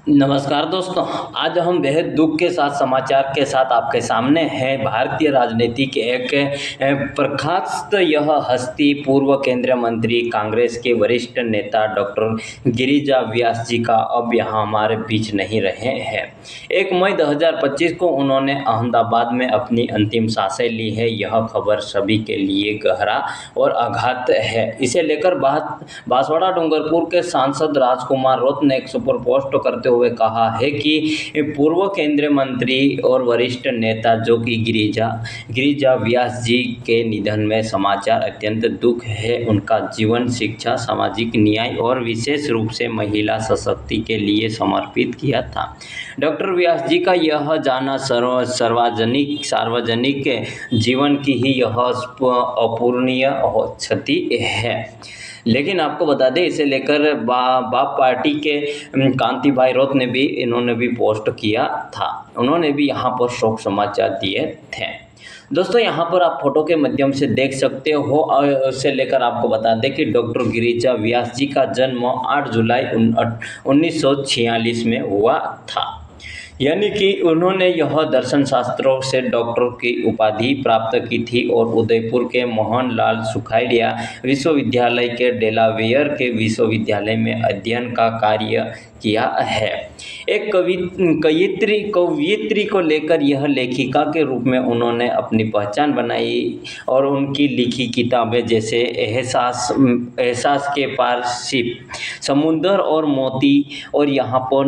नमस्कार दोस्तों। आज हम बेहद दुख के साथ समाचार के साथ आपके सामने हैं। भारतीय राजनीति के एक प्रख्यात यह हस्ती पूर्व केंद्रीय मंत्री कांग्रेस के वरिष्ठ नेता डॉक्टर गिरिजा व्यास जी का अब यहाँ हमारे बीच नहीं रहे हैं। 1 मई 2025 को उन्होंने अहमदाबाद में अपनी अंतिम सांसें ली है। यह खबर सभी के लिए गहरा और आघात है। इसे लेकर बांसवाड़ा डूंगरपुर के सांसद राजकुमार रोत ने एक सुपर पोस्ट करते हुए कहा है कि पूर्व केंद्रीय मंत्री और वरिष्ठ नेता जो कि गिरिजा व्यास जी के निधन में समाचार अत्यंत दुख है। उनका जीवन शिक्षा, सामाजिक न्याय और विशेष रूप से महिला सशक्ति के लिए समर्पित किया था। डॉक्टर व्यास जी का यह जाना सार्वजनिक जीवन की ही यह अपूरणीय क्षति है। लेकिन आपको बता दें, इसे लेकर बाप पार्टी के कांति भाई रोत ने भी इन्होंने भी पोस्ट किया था। उन्होंने भी यहाँ पर शोक समाचार दिए थे। दोस्तों, यहाँ पर आप फोटो के माध्यम से देख सकते हो। और इसे लेकर आपको बता दें कि डॉक्टर गिरिजा व्यास जी का जन्म 8 जुलाई 1946 में हुआ था। यानी कि उन्होंने यह दर्शन शास्त्रों से डॉक्टर की उपाधि प्राप्त की थी और उदयपुर के मोहनलाल सुखाड़िया विश्वविद्यालय के डेलावेयर के विश्वविद्यालय में अध्ययन का कार्य किया है। एक कवयित्री को लेकर यह लेखिका के रूप में उन्होंने अपनी पहचान बनाई और उनकी लिखी किताबें जैसे एहसास के पार शिप, समुंदर और मोती और यहाँ पर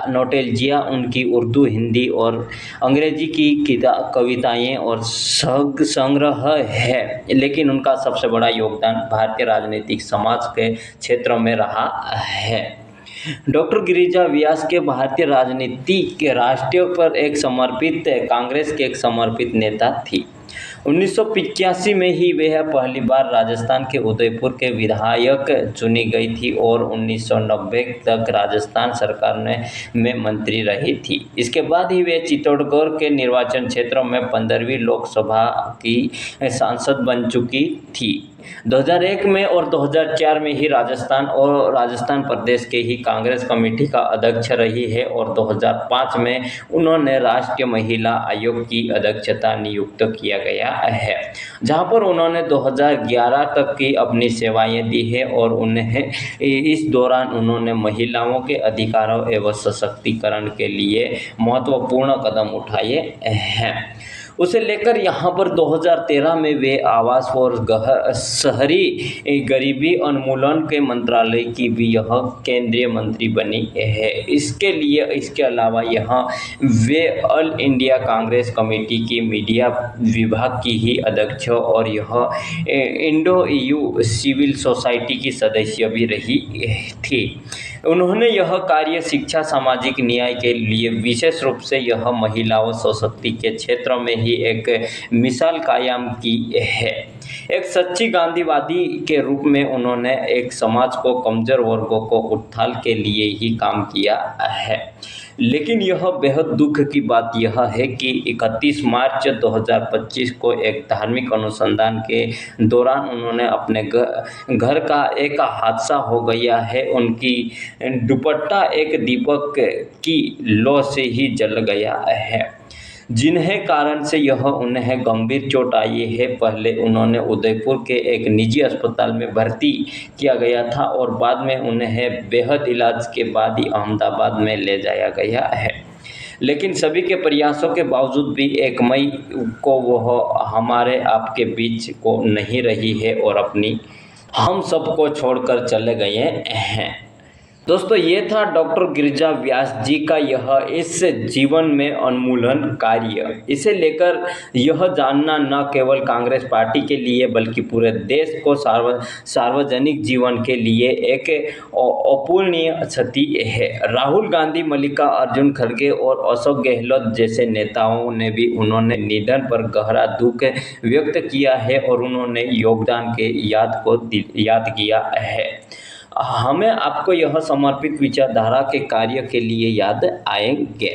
नोटेलजिया उनकी उर्दू, हिंदी और अंग्रेजी की कविताएं और संग्रह है। लेकिन उनका सबसे बड़ा योगदान भारतीय राजनीतिक समाज के क्षेत्र में रहा है। डॉक्टर गिरिजा व्यास के भारतीय राजनीति के राष्ट्रीय पर कांग्रेस के एक समर्पित नेता थी। 1985 में ही वह पहली बार राजस्थान के उदयपुर के विधायक चुनी गई थी और 1990 तक राजस्थान सरकार में मंत्री रही थी। इसके बाद ही वे चित्तौड़गढ़ के निर्वाचन क्षेत्र में 15वीं लोकसभा की सांसद बन चुकी थी। 2001 में और 2004 में ही राजस्थान प्रदेश के ही कांग्रेस कमेटी का अध्यक्ष रही है और 2005 में उन्होंने राष्ट्रीय महिला आयोग की अध्यक्षता नियुक्त किया गया है, जहां पर उन्होंने 2011 तक की अपनी सेवाएं दी है और इस दौरान उन्होंने महिलाओं के अधिकारों एवं सशक्तिकरण के लिए महत्वपूर्ण कदम उठाए हैं। उसे लेकर यहाँ पर 2013 में वे आवास और शहरी गरीबी उन्मूलन के मंत्रालय की भी यह केंद्रीय मंत्री बनी है। इसके अलावा यहाँ वे ऑल इंडिया कांग्रेस कमेटी की मीडिया विभाग की ही अध्यक्ष और यह इंडो EU सिविल सोसाइटी की सदस्य भी रही थी। उन्होंने यह कार्य शिक्षा, सामाजिक न्याय के लिए विशेष रूप से यह महिलाओं सशक्ति के क्षेत्र में ही एक मिसाल कायम की है। एक सच्ची गांधीवादी के रूप में उन्होंने एक समाज को कमजोर वर्गों को उत्थान के लिए ही काम किया है। लेकिन यह बेहद दुख की बात यह है कि 31 मार्च 2025 को एक धार्मिक अनुसंधान के दौरान उन्होंने अपने घर का एक हादसा हो गया है। उनकी दुपट्टा एक दीपक की लौ से ही जल गया है, जिन्हें कारण से उन्हें गंभीर चोट आई है। पहले उन्होंने उदयपुर के एक निजी अस्पताल में भर्ती किया गया था और बाद में उन्हें बेहद इलाज के बाद ही अहमदाबाद में ले जाया गया है। लेकिन सभी के प्रयासों के बावजूद भी 1 मई को वह हमारे आपके बीच को नहीं रही है और हम सबको छोड़कर चले गए हैं। दोस्तों, ये था डॉक्टर गिरिजा व्यास जी का यह इस जीवन में उन्मूलन कार्य। इसे लेकर यह जानना न केवल कांग्रेस पार्टी के लिए बल्कि पूरे देश को सार्वजनिक जीवन के लिए एक अपूरणीय क्षति है। राहुल गांधी, मल्लिका अर्जुन खड़गे और अशोक गहलोत जैसे नेताओं ने भी उन्होंने निधन पर गहरा दुख व्यक्त किया है और उन्होंने योगदान के याद किया है। हमें आपको यह समर्पित विचारधारा के कार्य के लिए याद आएंगे।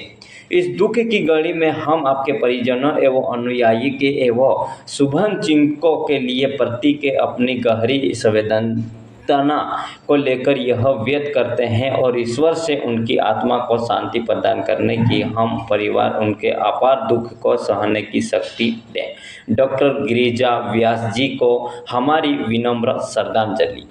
इस दुख की घड़ी में हम आपके परिजनों एवं अनुयायी के एवं शुभचिंतकों के लिए प्रति के अपनी गहरी संवेदना यातना को लेकर यह व्यक्त करते हैं और ईश्वर से उनकी आत्मा को शांति प्रदान करने की हम परिवार उनके अपार दुख को सहने की शक्ति दें। डॉक्टर गिरिजा व्यास जी को हमारी विनम्र श्रद्धांजलि।